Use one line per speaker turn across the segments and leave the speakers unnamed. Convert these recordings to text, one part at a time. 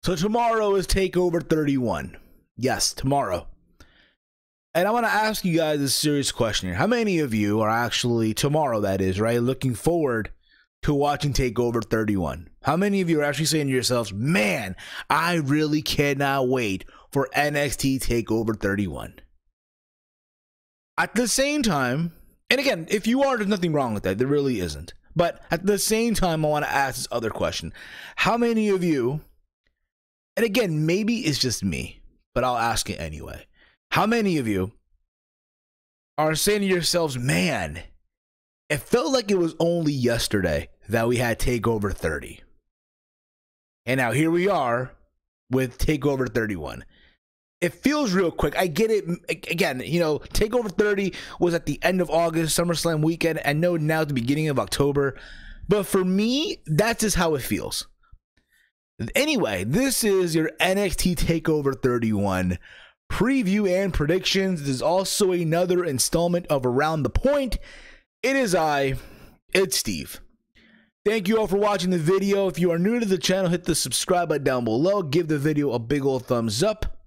So tomorrow is TakeOver 31. Yes, tomorrow. And I want to ask you guys a serious question here. How many of you are actually, tomorrow that is, right, looking forward to watching TakeOver 31? How many of you are actually saying to yourselves, man, I really cannot wait for NXT TakeOver 31? At the same time, and again, if you are, there's nothing wrong with that. There really isn't. But at the same time, I want to ask this other question. How many of you, and again, maybe it's just me, but I'll ask it anyway. How many of you are saying to yourselves, man, it felt like it was only yesterday that we had TakeOver 30. And now here we are with TakeOver 31. It feels real quick. I get it. Again, you know, TakeOver 30 was at the end of August, SummerSlam weekend, and no, now at the beginning of October. But for me, that's just how it feels. Anyway, this is your NXT TakeOver 31 preview and predictions. This is also another installment of Around the Point. It's Steve. Thank you all for watching the video. If you are new to the channel, hit the subscribe button down below. Give the video a big old thumbs up.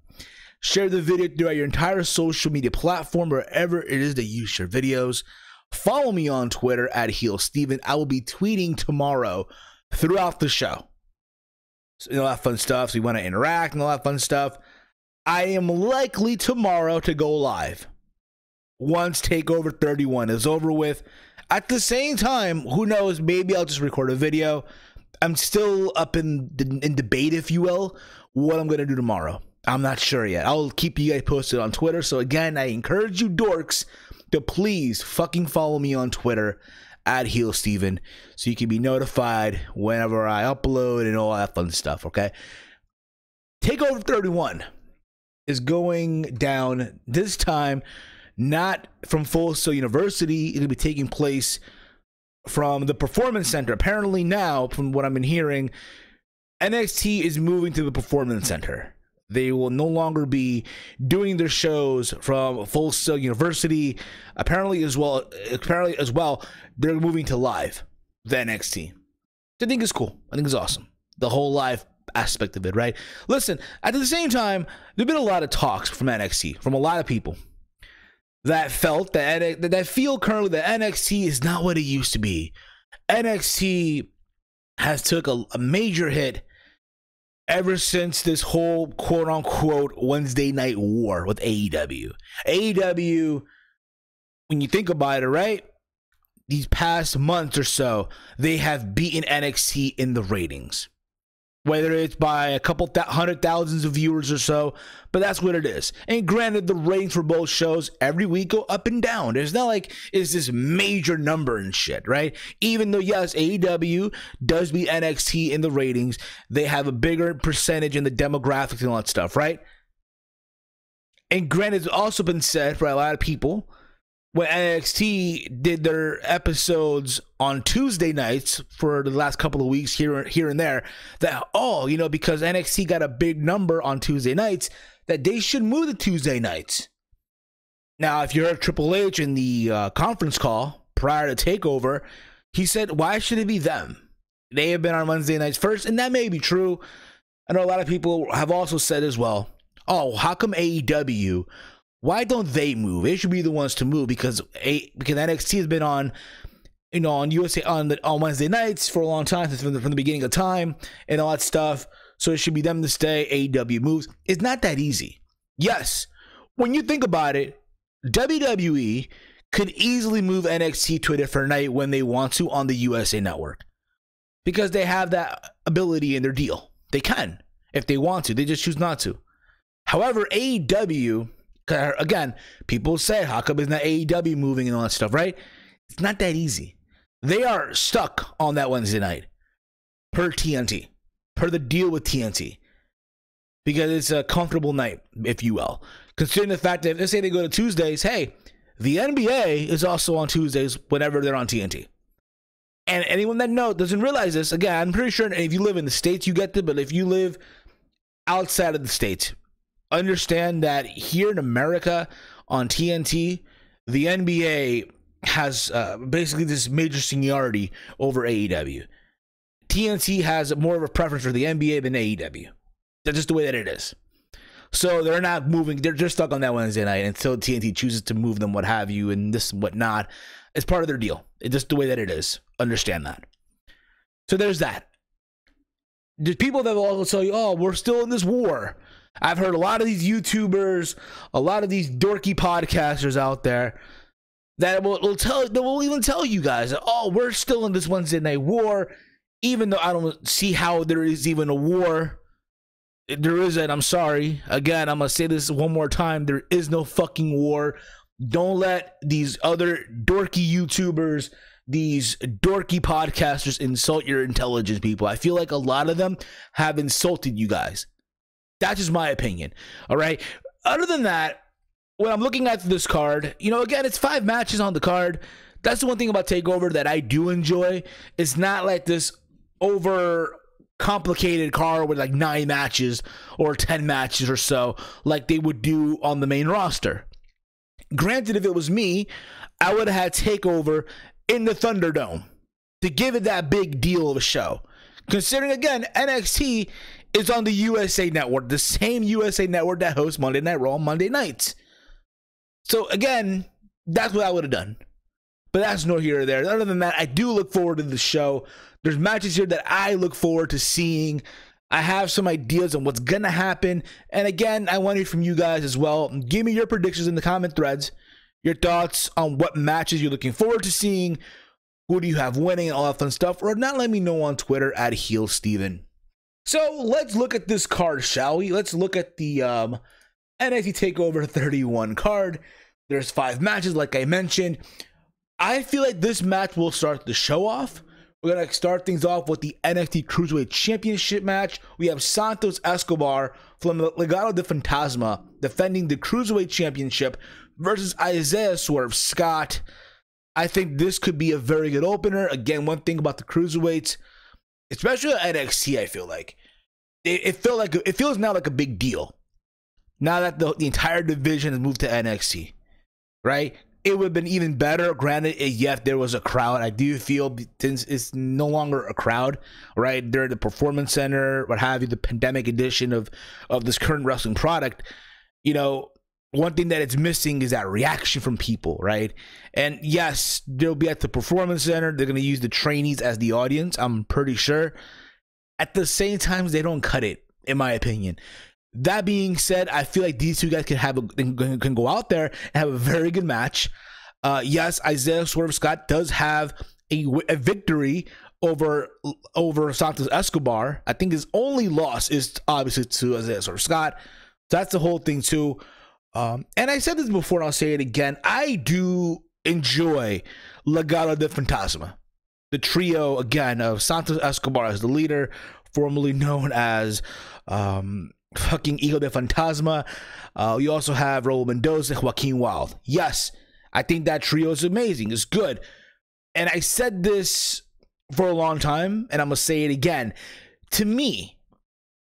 Share the video throughout your entire social media platform, wherever it is that you share videos. Follow me on Twitter at HeelSteven. I will be tweeting tomorrow throughout the show. So, all that fun stuff. So you want to interact and all that fun stuff. I am likely tomorrow to go live once TakeOver 31 is over with. At the same time, who knows, maybe I'll just record a video. I'm still up in debate, if you will, what I'm going to do tomorrow. I'm not sure yet. I'll keep you guys posted on Twitter. So again, I encourage you dorks to please fucking follow me on Twitter at HeelSteven so you can be notified whenever I upload and all that fun stuff, okay? TakeOver 31 is going down this time, not from Full Sail University. It'll be taking place from the Performance Center. Apparently now, from what I've been hearing, NXT is moving to the Performance Center. They will no longer be doing their shows from Full Sail University. Apparently as well, they're moving to live, the NXT. I think it's cool. I think it's awesome. The whole live aspect of it, right? Listen, at the same time, there've been a lot of talks from NXT, from a lot of people that felt that feel currently that NXT is not what it used to be. NXT has took a major hit ever since this whole quote-unquote Wednesday night war with AEW. AEW, when you think about it, right, these past months or so, they have beaten NXT in the ratings. Whether it's by a couple hundred thousands of viewers or so, but that's what it is. And granted, the ratings for both shows every week go up and down. It's not like it's this major number and shit, right? Even though, yes, AEW does beat NXT in the ratings, they have a bigger percentage in the demographics and all that stuff, right? And granted, it's also been said by a lot of people, when NXT did their episodes on Tuesday nights for the last couple of weeks here and there, that, oh, you know, because NXT got a big number on Tuesday nights, that they should move to Tuesday nights. Now, if you heard Triple H in the conference call prior to TakeOver, he said, why should it be them? They have been on Wednesday nights first, and that may be true. I know a lot of people have also said as well, oh, how come AEW, why don't they move? They should be the ones to move because NXT has been on, you know, on USA on Wednesday nights for a long time, from the beginning of time and all that stuff. So it should be them to stay. AEW moves. It's not that easy. Yes, when you think about it, WWE could easily move NXT to a different night when they want to on the USA Network because they have that ability in their deal. They can if they want to. They just choose not to. However, AEW. Again, people say, how come it's not AEW moving and all that stuff, right? It's not that easy. They are stuck on that Wednesday night per TNT, per the deal with TNT, because it's a comfortable night, if you will. Considering the fact that, let's say they go to Tuesdays, hey, the NBA is also on Tuesdays whenever they're on TNT. And anyone that doesn't realize this, again, I'm pretty sure if you live in the States, you get it, but if you live outside of the States, understand that here in America on TNT, the NBA has basically this major seniority over AEW. TNT has more of a preference for the NBA than AEW. That's just the way that it is. So they're not moving. They're just stuck on that Wednesday night until TNT chooses to move them, what have you, and this and whatnot. It's part of their deal. It's just the way that it is. Understand that. So there's that. There's people that will also tell you, oh, we're still in this war. I've heard a lot of these YouTubers, a lot of these dorky podcasters out there that will even tell you guys, oh, we're still in this Wednesday night war, even though I don't see how there is even a war. There isn't. I'm sorry. Again, I'm going to say this one more time. There is no fucking war. Don't let these other dorky YouTubers, these dorky podcasters insult your intelligence, people. I feel like a lot of them have insulted you guys. That's just my opinion. All right. Other than that, when I'm looking at this card, you know, again, it's 5 matches on the card. That's the one thing about TakeOver that I do enjoy. It's not like this over complicated card with like 9 matches or 10 matches or so like they would do on the main roster. Granted, if it was me, I would have had TakeOver in the Thunderdome to give it that big deal of a show. Considering, again, NXT is on the USA Network, the same USA Network that hosts Monday Night Raw on Monday nights. So, again, that's what I would have done. But that's no here or there. Other than that, I do look forward to the show. There's matches here that I look forward to seeing. I have some ideas on what's going to happen. And again, I want to hear from you guys as well. Give me your predictions in the comment threads. Your thoughts on what matches you're looking forward to seeing. Who do you have winning and all that fun stuff. Or not, let me know on Twitter at HeelSteven. So let's look at this card, shall we? Let's look at the NXT TakeOver 31 card. There's 5 matches, like I mentioned. I feel like this match will start the show off. We're going to start things off with the NXT Cruiserweight Championship match. We have Santos Escobar from Legado de Fantasma defending the Cruiserweight Championship versus Isaiah Swerve Scott. I think this could be a very good opener. Again, one thing about the Cruiserweights, especially at NXT, I feel like it feels now like a big deal. Now that the entire division has moved to NXT, right? It would have been even better. Granted, if there was a crowd, I do feel since it's no longer a crowd, right? They're the Performance Center, what have you, the pandemic edition of this current wrestling product. You know, one thing that it's missing is that reaction from people, right? And yes, they'll be at the Performance Center. They're going to use the trainees as the audience, I'm pretty sure. At the same time, they don't cut it, in my opinion. That being said, I feel like these two guys can go out there and have a very good match. Yes, Isaiah Swerve Scott does have a victory over Santos Escobar. I think his only loss is obviously to Isaiah Swerve Scott. That's the whole thing too. And I said this before and I'll say it again. I do enjoy Legado de Fantasma. The trio, again, of Santos Escobar as the leader, formerly known as fucking Hijo de Fantasma. You also have Raul Mendoza, Joaquin Wilde. Yes, I think that trio is amazing. It's good. And I said this for a long time, and I'm going to say it again. To me,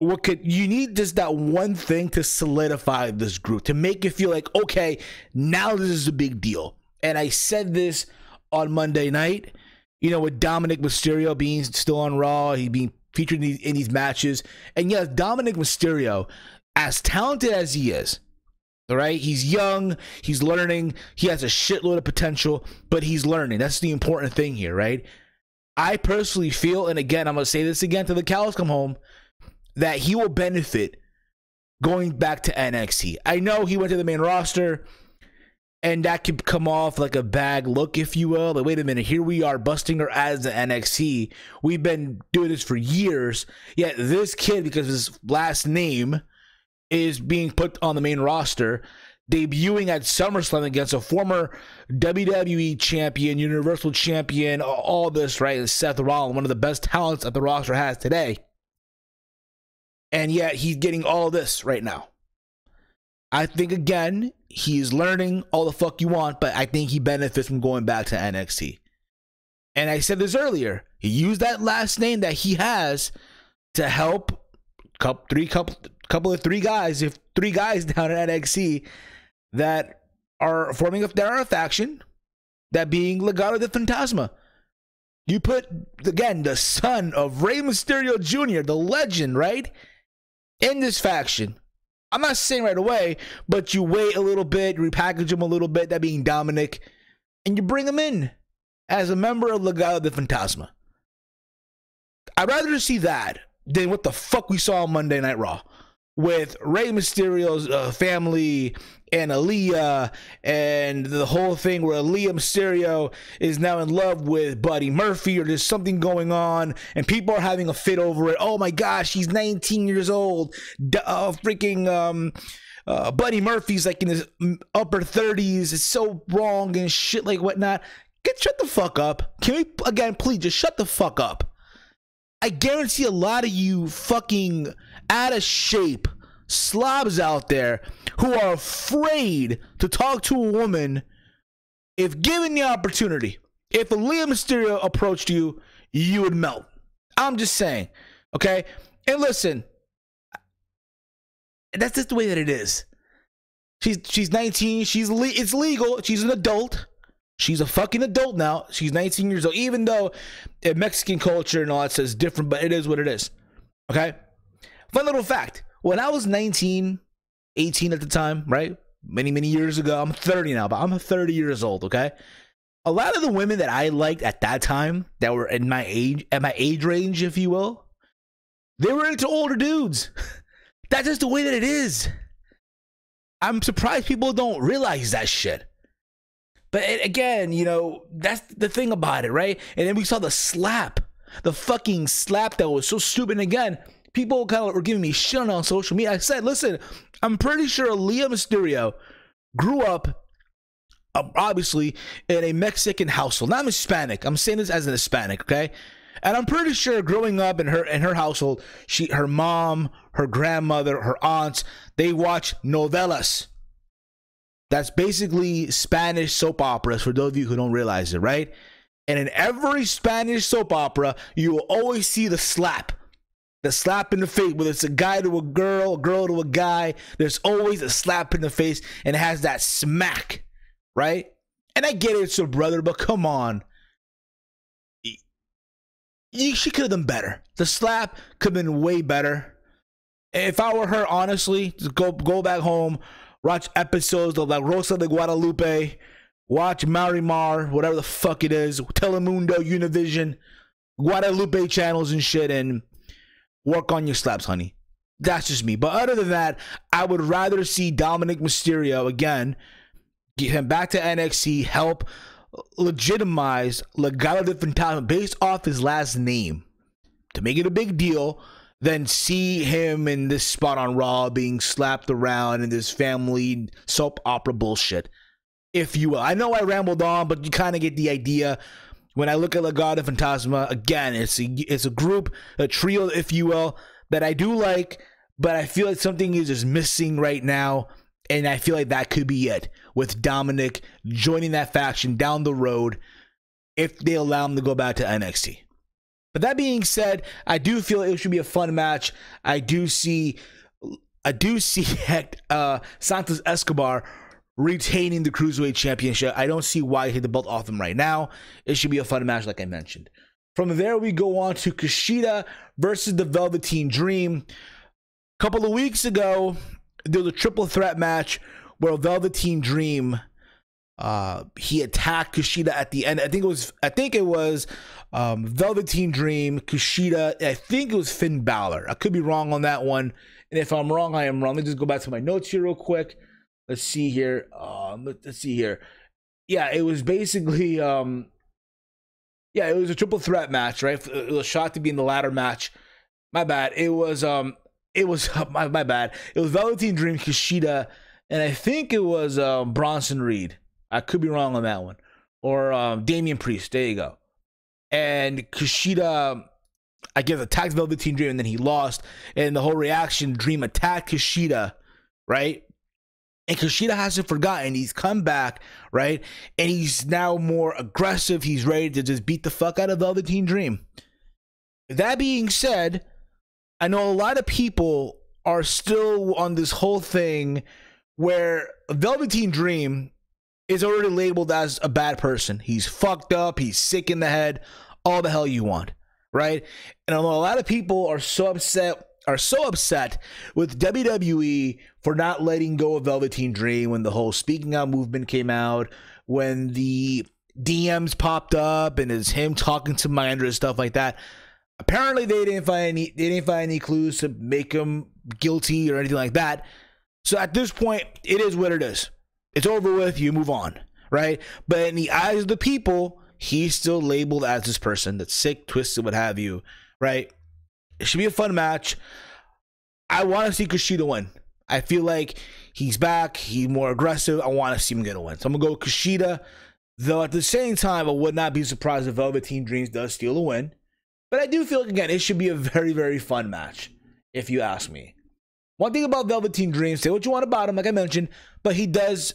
you need just that one thing to solidify this group, to make it feel like, okay, now this is a big deal. And I said this on Monday night, you know, with Dominic Mysterio being still on Raw, he being featured in these matches. And yes, Dominic Mysterio, as talented as he is, all right, he's young, he's learning, he has a shitload of potential, but he's learning. That's the important thing here, right? I personally feel, and again, I'm going to say this again till the cows come home, that he will benefit going back to NXT. I know he went to the main roster, and that could come off like a bad look, if you will. Like, wait a minute, here we are busting our ass at NXT. We've been doing this for years. Yet this kid, because of his last name, is being put on the main roster, debuting at SummerSlam against a former WWE champion, Universal champion, all this, right? Seth Rollins, one of the best talents that the roster has today. And yet he's getting all this right now. I think, again, he's learning all the fuck you want, but I think he benefits from going back to NXT. And I said this earlier. He used that last name that he has to help three guys down at NXT that are forming a faction, that being Legado de Fantasma. You put, again, the son of Rey Mysterio Jr., the legend, right? in this faction. I'm not saying right away, but you wait a little bit, repackage him a little bit, that being Dominic, and you bring him in as a member of Legado del Fantasma. I'd rather see that than what the fuck we saw on Monday Night Raw with Rey Mysterio's family and Aaliyah and the whole thing where Aaliyah Mysterio is now in love with Buddy Murphy, or there's something going on and people are having a fit over it. Oh my gosh, she's 19 years old. Buddy Murphy's like in his upper 30s. It's so wrong and shit like whatnot. Shut the fuck up. Can we, again, please just shut the fuck up. I guarantee a lot of you fucking out of shape slobs out there who are afraid to talk to a woman, if given the opportunity, if Aaliyah Mysterio approached you, you would melt. I'm just saying, okay? And listen, that's just the way that it is. She's 19. It's legal. She's an adult. She's a fucking adult now. She's 19 years old, even though in Mexican culture and all that says different, but it is what it is. Okay? Fun little fact. When I was 19, 18 at the time, right? Many, many years ago. I'm 30 now, but I'm 30 years old, okay? A lot of the women that I liked at that time that were in my age range, if you will, they were into older dudes. That's just the way that it is. I'm surprised people don't realize that shit. But again, you know, that's the thing about it, right? And then we saw the slap, the fucking slap that was so stupid. And again, people kind of were giving me shit on social media. I said, listen, I'm pretty sure Aaliyah Mysterio grew up, obviously, in a Mexican household. Not Hispanic. I'm saying this as an Hispanic, okay? And I'm pretty sure growing up in her household, her mom, her grandmother, her aunts, they watch novelas. That's basically Spanish soap operas for those of you who don't realize it, right? And in every Spanish soap opera, you will always see the slap. The slap in the face, whether it's a guy to a girl to a guy, there's always a slap in the face, and it has that smack, right? And I get it, it's a brother, but come on. She could have done better. The slap could have been way better. If I were her, honestly, just go back home, watch episodes of La Rosa de Guadalupe, watch Marimar, whatever the fuck it is, Telemundo, Univision, Guadalupe channels and shit, and work on your slaps, honey. That's just me. But other than that, I would rather see Dominic Mysterio, again, get him back to NXT, help legitimize Legado del Fantasma based off his last name, to make it a big deal, than see him in this spot on Raw being slapped around in this family soap opera bullshit, if you will. I know I rambled on, but you kind of get the idea. When I look at Legado del Fantasma, again, it's a group, a trio, if you will, that I do like, but I feel like something is just missing right now, and I feel like that could be it, with Dominic joining that faction down the road, if they allow him to go back to NXT. But that being said, I do feel it should be a fun match. I do see Santos Escobar retaining the Cruiserweight Championship. I don't see why he hit the belt off him right now. It should be a fun match, like I mentioned. From there, we go on to Kishida versus the Velveteen Dream. A couple of weeks ago, there was a triple threat match where Velveteen Dream, he attacked Kishida at the end. I think it was Velveteen Dream, Kishida. I think it was Finn Balor. I could be wrong on that one. And if I'm wrong, I am wrong. Let me just go back to my notes here real quick. Let's see here. Yeah, it was basically, it was a triple threat match, right? It was shot to be in the ladder match. My bad. It was my bad. It was Velveteen Dream, Kishida, and I think it was Bronson Reed. I could be wrong on that one. Or Damian Priest. There you go. And Kishida, I guess, attacked Velveteen Dream, and then he lost. And the whole reaction, Dream attacked Kishida, right? And Kishida hasn't forgotten. He's come back, right? And he's now more aggressive. He's ready to just beat the fuck out of Velveteen Dream. That being said, I know a lot of people are still on this whole thing where Velveteen Dream is already labeled as a bad person. He's fucked up. He's sick in the head. All the hell you want, right? And I know a lot of people are so upset are so upset with WWE for not letting go of Velveteen Dream when the whole speaking out movement came out, when the DMs popped up and it's him talking to Mindra and stuff like that. Apparently they didn't find any clues to make him guilty or anything like that. So at this point, it is what it is. It's over with, you move on, right? But in the eyes of the people, he's still labeled as this person that's sick, twisted, what have you, right? It should be a fun match. I want to see Kishida win. I feel like he's back. He's more aggressive. I want to see him get a win. So I'm going to go Kishida. Though at the same time, I would not be surprised if Velveteen Dreams does steal a win. But I do feel like, again, it should be a very, very fun match, if you ask me. One thing about Velveteen Dreams, say what you want about him, like I mentioned, but he does,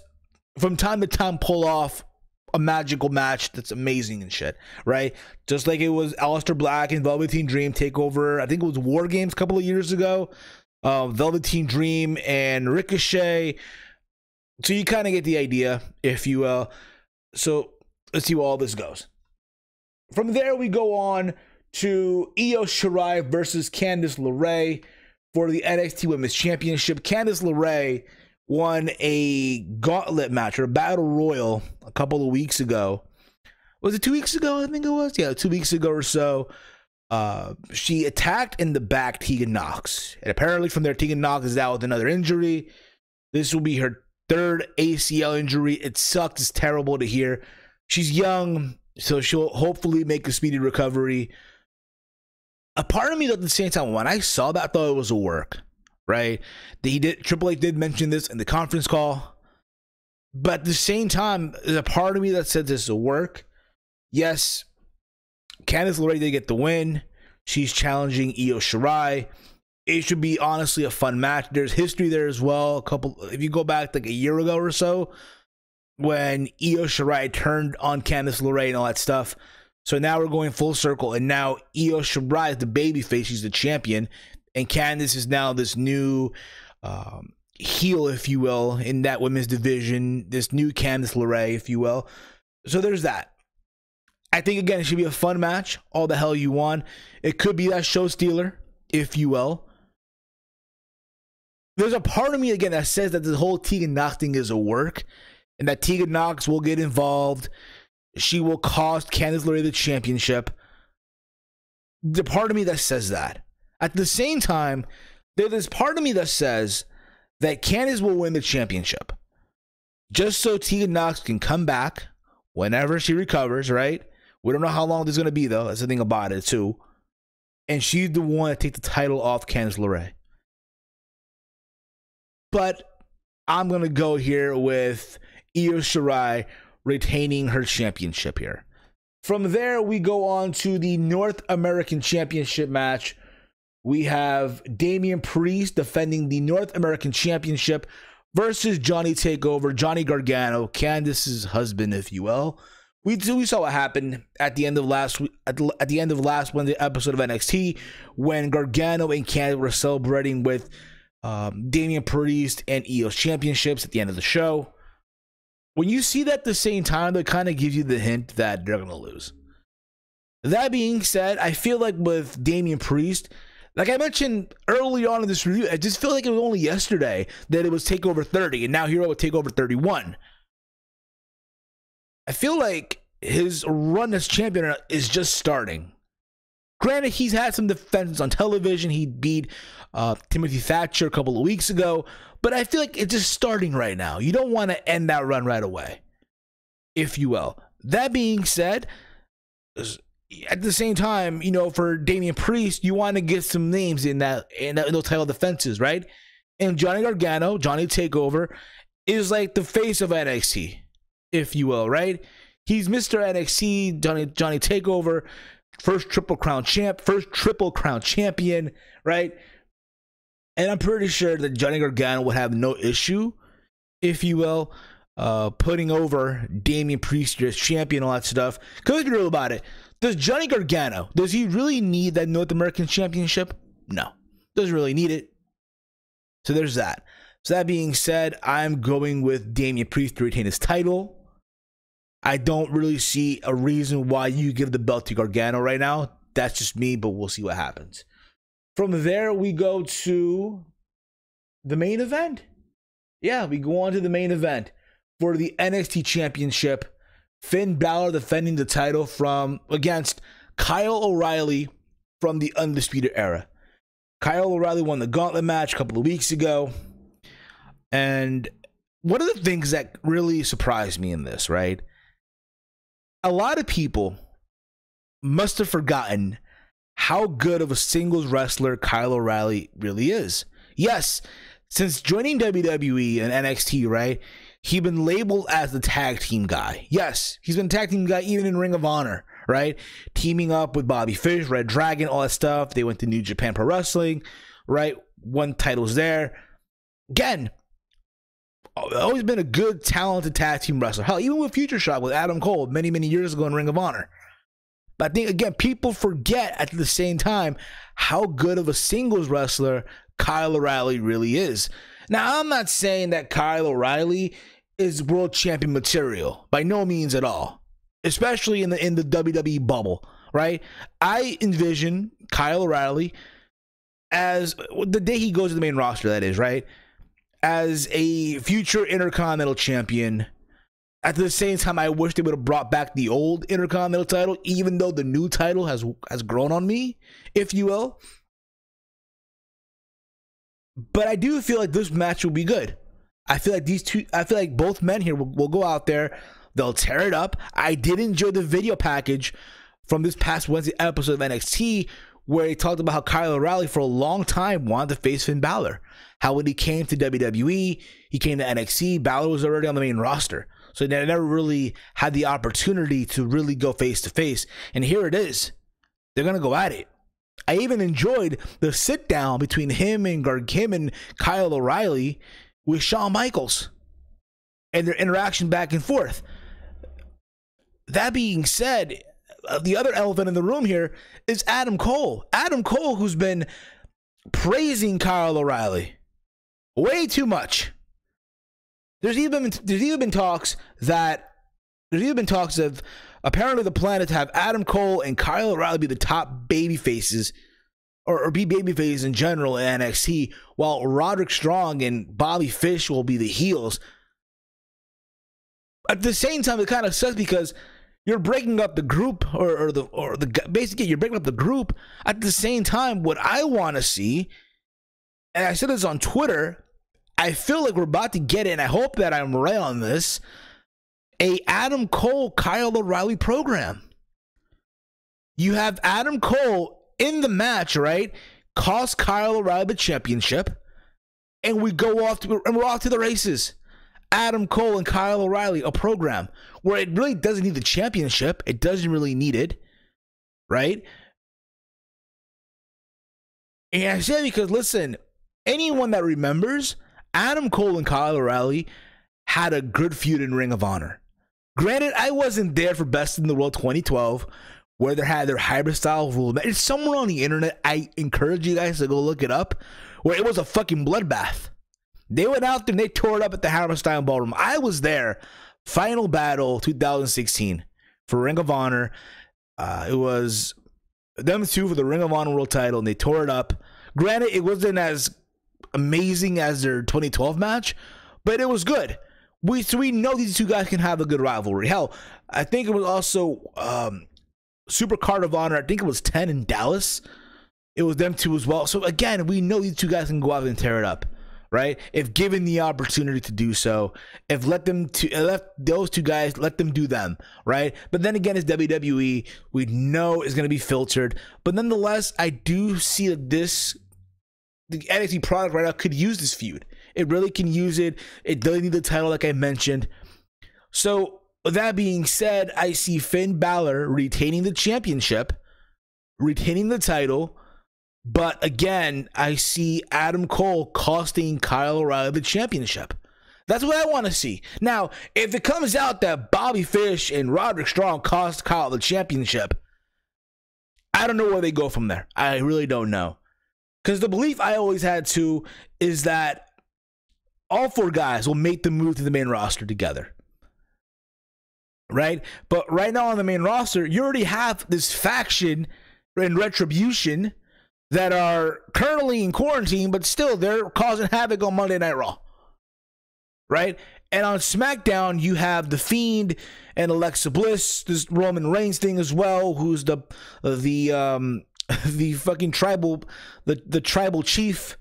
from time to time, pull off a magical match that's amazing and shit, right? Just like it was Aleister Black and Velveteen Dream TakeOver, I think it was War Games a couple of years ago. Velveteen Dream and Ricochet. So you kind of get the idea, if you will. So let's see where all this goes. From there, we go on to Io Shirai versus Candice LeRae for the NXT Women's Championship. Candice LeRae won a gauntlet match, or a battle royal, a couple of weeks ago. Was it 2 weeks ago? I think it was. Yeah, 2 weeks ago or so. She attacked in the back Tegan Nox. And apparently from there, Tegan Nox is out with another injury. This will be her third ACL injury. It sucked. It's terrible to hear. She's young, so she'll hopefully make a speedy recovery. A part of me, at the same time, when I saw that, I thought it was a work, right? Triple H did mention this in the conference call. But at the same time, there's a part of me that said this is a work. Yes, Candice LeRae did get the win. She's challenging Io Shirai. It should be honestly a fun match. There's history there as well. If you go back like a year ago or so, when Io Shirai turned on Candice LeRae and all that stuff. So now we're going full circle, and now Io Shirai is the babyface. She's the champion, and Candice is now this new heel, if you will, in that women's division. This new Candice LeRae, if you will. So there's that. I think, again, it should be a fun match. All the hell you want. It could be that show stealer, if you will. There's a part of me, again, that says that this whole Tegan Nox thing is a work, and that Tegan Nox will get involved. She will cost Candice LeRae the championship. The part of me that says that. At the same time, there's this part of me that says that Candice will win the championship. Just so Tegan Nox can come back whenever she recovers, right? We don't know how long this is going to be, though. That's the thing about it, too. And she's the one to take the title off Candice LeRae. But I'm going to go here with Io Shirai retaining her championship here. From there, we go on to the North American Championship match. We have Damian Priest defending the North American Championship versus Johnny TakeOver, Johnny Gargano, Candice's husband, if you will. We saw what happened at the end of last Wednesday episode of NXT when Gargano and Candice were celebrating with Damian Priest and Io's championships at the end of the show. When you see that at the same time, that kind of gives you the hint that they're going to lose. That being said, I feel like with Damian Priest, like I mentioned early on in this review, I just feel like it was only yesterday that it was TakeOver 30, and now here with TakeOver 31. I feel like his run as champion is just starting. Granted, he's had some defenses on television. He beat Timothy Thatcher a couple of weeks ago. But I feel like it's just starting right now. You don't want to end that run right away, if you will. That being said, at the same time, you know, for Damian Priest, you want to get some names in those title defenses, right? And Johnny Gargano, Johnny TakeOver, is like the face of NXT, if you will, right? He's Mr. NXT, Johnny TakeOver, first Triple Crown champion, right? And I'm pretty sure that Johnny Gargano would have no issue, if you will, putting over Damian Priest as champion, all that stuff. Because let's be real about it. Does Johnny Gargano, does he really need that North American Championship? No. Doesn't really need it. So there's that. So that being said, I'm going with Damian Priest to retain his title. I don't really see a reason why you give the belt to Gargano right now. That's just me, but we'll see what happens. From there, we go to the main event. Yeah, we go on to the main event for the NXT Championship. Finn Balor defending the title against Kyle O'Reilly from the Undisputed Era. Kyle O'Reilly won the gauntlet match a couple of weeks ago. And one of the things that really surprised me in this, right? A lot of people must have forgotten how good of a singles wrestler Kyle O'Reilly really is. Yes, since joining WWE and NXT, right, he's been labeled as the tag team guy. Yes, he's been tag team guy even in Ring of Honor, right? Teaming up with Bobby Fish, Red Dragon, all that stuff. They went to New Japan Pro Wrestling, right? Won titles there. Again, always been a good, talented tag team wrestler. Hell, even with Future Shock with Adam Cole many, many years ago in Ring of Honor. But I think, again, people forget at the same time how good of a singles wrestler Kyle O'Reilly really is. Now, I'm not saying that Kyle O'Reilly is world champion material. By no means at all. Especially in the WWE bubble, right? I envision Kyle O'Reilly as, the day he goes to the main roster, that is, right? As a future Intercontinental Champion. At the same time, I wish they would have brought back the old Intercontinental title, even though the new title has grown on me, if you will. But I do feel like this match will be good. I feel like both men here will go out there. They'll tear it up. I did enjoy the video package from this past Wednesday episode of NXT, where he talked about how Kyle O'Reilly for a long time wanted to face Finn Balor. How when he came to WWE, he came to NXT, Balor was already on the main roster. So they never really had the opportunity to really go face to face. And here it is. They're going to go at it. I even enjoyed the sit down between him and Kyle O'Reilly with Shawn Michaels and their interaction back and forth. That being said, the other elephant in the room here is Adam Cole. Adam Cole, who's been praising Kyle O'Reilly way too much. There's even been talks of apparently the plan is to have Adam Cole and Kyle O'Reilly be the top baby faces, or be baby faces in general in NXT, while Roderick Strong and Bobby Fish will be the heels. At the same time, it kind of sucks because you're breaking up the group, basically you're breaking up the group. At the same time, what I want to see, and I said this on Twitter, I feel like we're about to get it, and I hope that I'm right on this, a Adam Cole, Kyle O'Reilly program. You have Adam Cole in the match, right? Cost Kyle O'Reilly the championship, and we're off to the races. Adam Cole and Kyle O'Reilly, a program where it really doesn't need the championship. It doesn't really need it, right? And I say because, listen, anyone that remembers, Adam Cole and Kyle O'Reilly had a good feud in Ring of Honor. Granted, I wasn't there for Best in the World 2012, where they had their hybrid style rule. It's somewhere on the internet. I encourage you guys to go look it up, where it was a fucking bloodbath. They went out there and they tore it up at the Hammerstein Ballroom. I was there. Final Battle 2016 for Ring of Honor. It was them two for the Ring of Honor World title, and they tore it up. Granted, it wasn't as amazing as their 2012 match, but it was good. So we know these two guys can have a good rivalry. Hell, I think it was also Super Card of Honor. I think it was 10 in Dallas. It was them two as well. So again, we know these two guys can go out and tear it up, right? If given the opportunity to do so, let those two guys, let them do them, right? But then again, it's WWE. We know it's going to be filtered. But nonetheless, I do see that the NXT product right now could use this feud. It really can use it. It doesn't need the title like I mentioned. So with that being said, I see Finn Balor retaining the championship, retaining the title. But again, I see Adam Cole costing Kyle O'Reilly the championship. That's what I want to see. Now, if it comes out that Bobby Fish and Roderick Strong cost Kyle the championship, I don't know where they go from there. I really don't know. Because the belief I always had too is that all four guys will make the move to the main roster together. Right? But right now on the main roster, you already have this faction and Retribution that are currently in quarantine, but still they're causing havoc on Monday Night Raw, right? And on SmackDown, you have The Fiend and Alexa Bliss, this Roman Reigns thing as well, who's the fucking tribal, the tribal chief,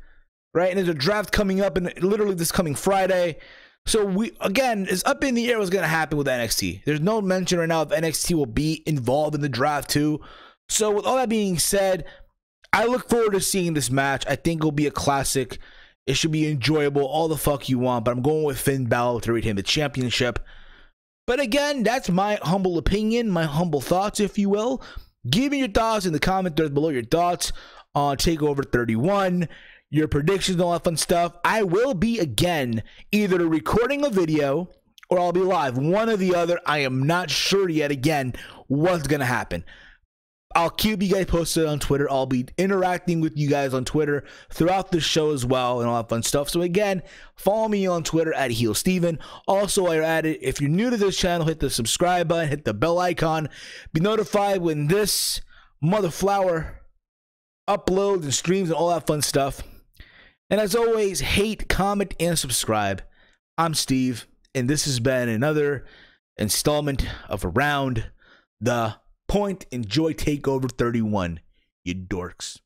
right? And there's a draft coming up, and literally this coming Friday. So we, again, it's up in the air what's going to happen with NXT. There's no mention right now if NXT will be involved in the draft too. So with all that being said, I look forward to seeing this match. I think it'll be a classic. It should be enjoyable, all the fuck you want, but I'm going with Finn Balor to retain the championship. But again, that's my humble opinion, my humble thoughts, if you will. Give me your thoughts in the comment threads below, your thoughts on TakeOver 31, your predictions and all that fun stuff. I will be, again, either recording a video or I'll be live. One or the other. I am not sure yet, again, what's going to happen. I'll keep you guys posted on Twitter. I'll be interacting with you guys on Twitter throughout the show as well and all that fun stuff. So again, follow me on Twitter at HeelSteven. Also, while you're at it, if you're new to this channel, hit the subscribe button, hit the bell icon. Be notified when this mother flower uploads and streams and all that fun stuff. And as always, hate, comment, and subscribe. I'm Steve, and this has been another installment of Around the Point. Enjoy TakeOver 31, you dorks.